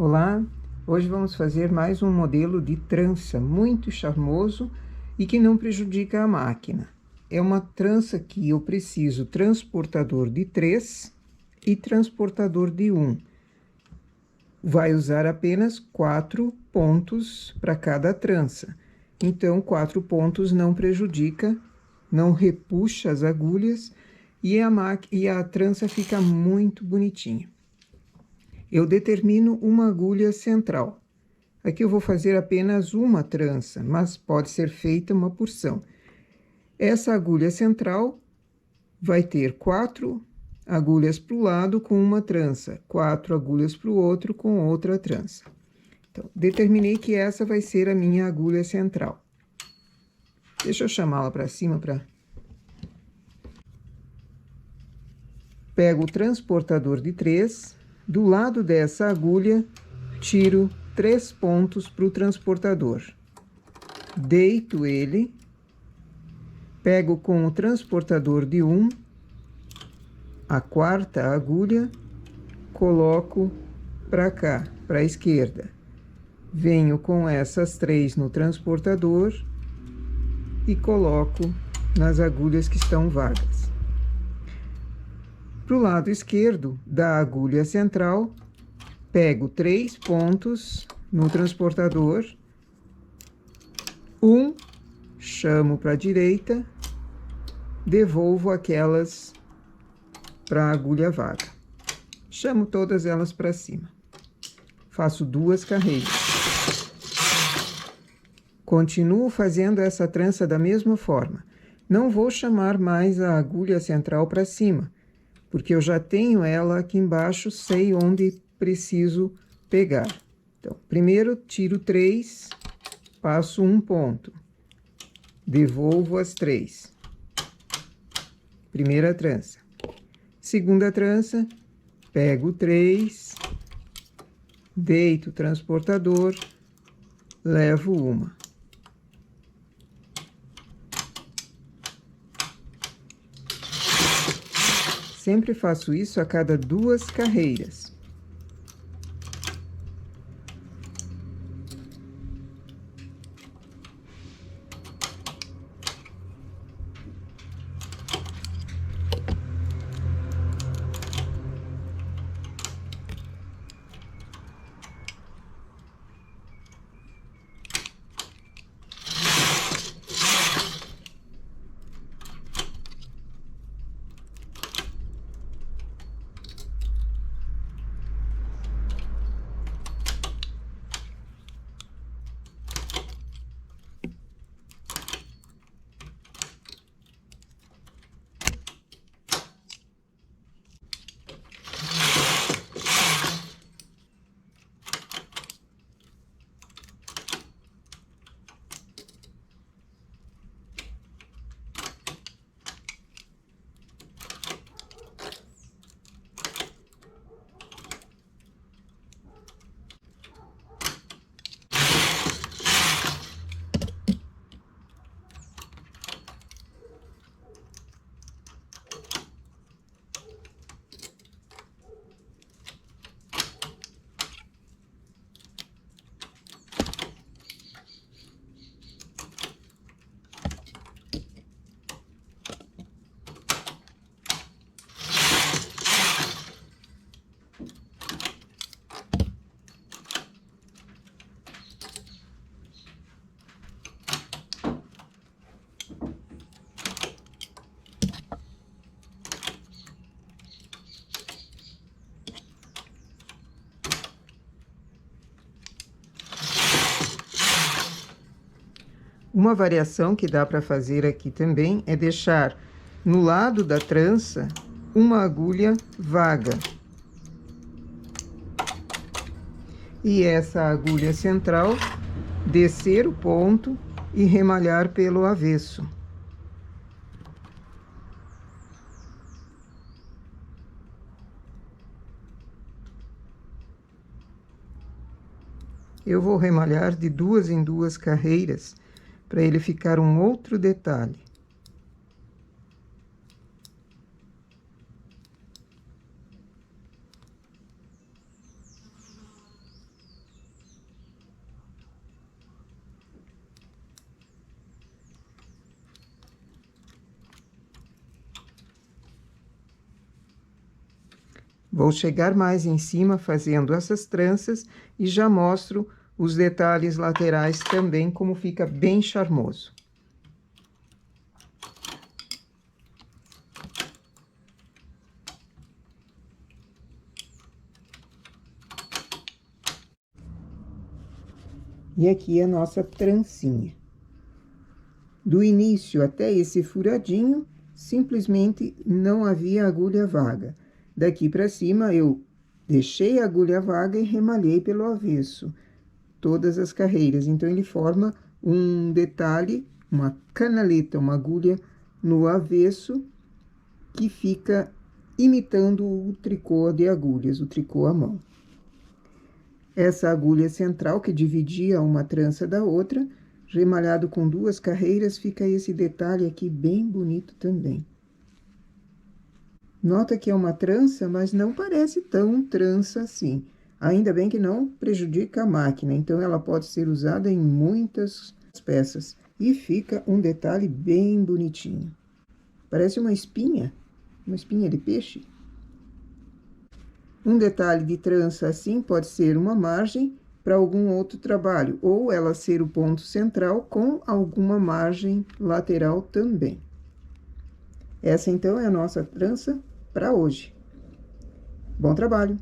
Olá, hoje vamos fazer mais um modelo de trança muito charmoso e que não prejudica a máquina. É uma trança que eu preciso transportador de 3 e transportador de 1. Vai usar apenas 4 pontos para cada trança. Então, 4 pontos não prejudica, não repuxa as agulhas e a trança fica muito bonitinha. Eu determino uma agulha central. Aqui eu vou fazer apenas uma trança, mas pode ser feita uma porção. Essa agulha central vai ter 4 agulhas para o lado com uma trança, 4 agulhas para o outro com outra trança. Então, determinei que essa vai ser a minha agulha central. Deixa eu chamá-la para cima para... Pego o transportador de 3, do lado dessa agulha, tiro 3 pontos para o transportador. Deito ele, pego com o transportador de 1, a 4ª agulha, coloco para cá, para a esquerda. Venho com essas 3 no transportador e coloco nas agulhas que estão vagas. Para o lado esquerdo da agulha central, pego 3 pontos no transportador, 1, chamo para a direita, devolvo aquelas para a agulha vaga. Chamo todas elas para cima. Faço 2 carreiras. Continuo fazendo essa trança da mesma forma. Não vou chamar mais a agulha central para cima, porque eu já tenho ela aqui embaixo, sei onde preciso pegar. Então, primeiro tiro 3, passo 1 ponto, devolvo as 3. Primeira trança. Segunda trança, pego 3, deito o transportador, levo uma. Sempre faço isso a cada 2 carreiras. Uma variação que dá para fazer aqui também é deixar no lado da trança uma agulha vaga. E essa agulha central, descer o ponto e remalhar pelo avesso. Eu vou remalhar de 2 em 2 carreiras, para ele ficar um outro detalhe. Vou chegar mais em cima fazendo essas tranças e já mostro os detalhes laterais também, como fica bem charmoso. E aqui a nossa trancinha. Do início até esse furadinho, simplesmente não havia agulha vaga. Daqui para cima, eu deixei a agulha vaga e remalhei pelo avesso todas as carreiras. Então, ele forma um detalhe, uma canaleta, uma agulha no avesso, que fica imitando o tricô de agulhas, o tricô à mão. Essa agulha central, que dividia uma trança da outra, remalhado com 2 carreiras, fica esse detalhe aqui bem bonito também. Nota que é uma trança, mas não parece tão trança assim. Ainda bem que não prejudica a máquina, então ela pode ser usada em muitas peças. E fica um detalhe bem bonitinho. Parece uma espinha de peixe. Um detalhe de trança assim pode ser uma margem para algum outro trabalho, ou ela ser o ponto central com alguma margem lateral também. Essa, então, é a nossa trança para hoje. Bom trabalho!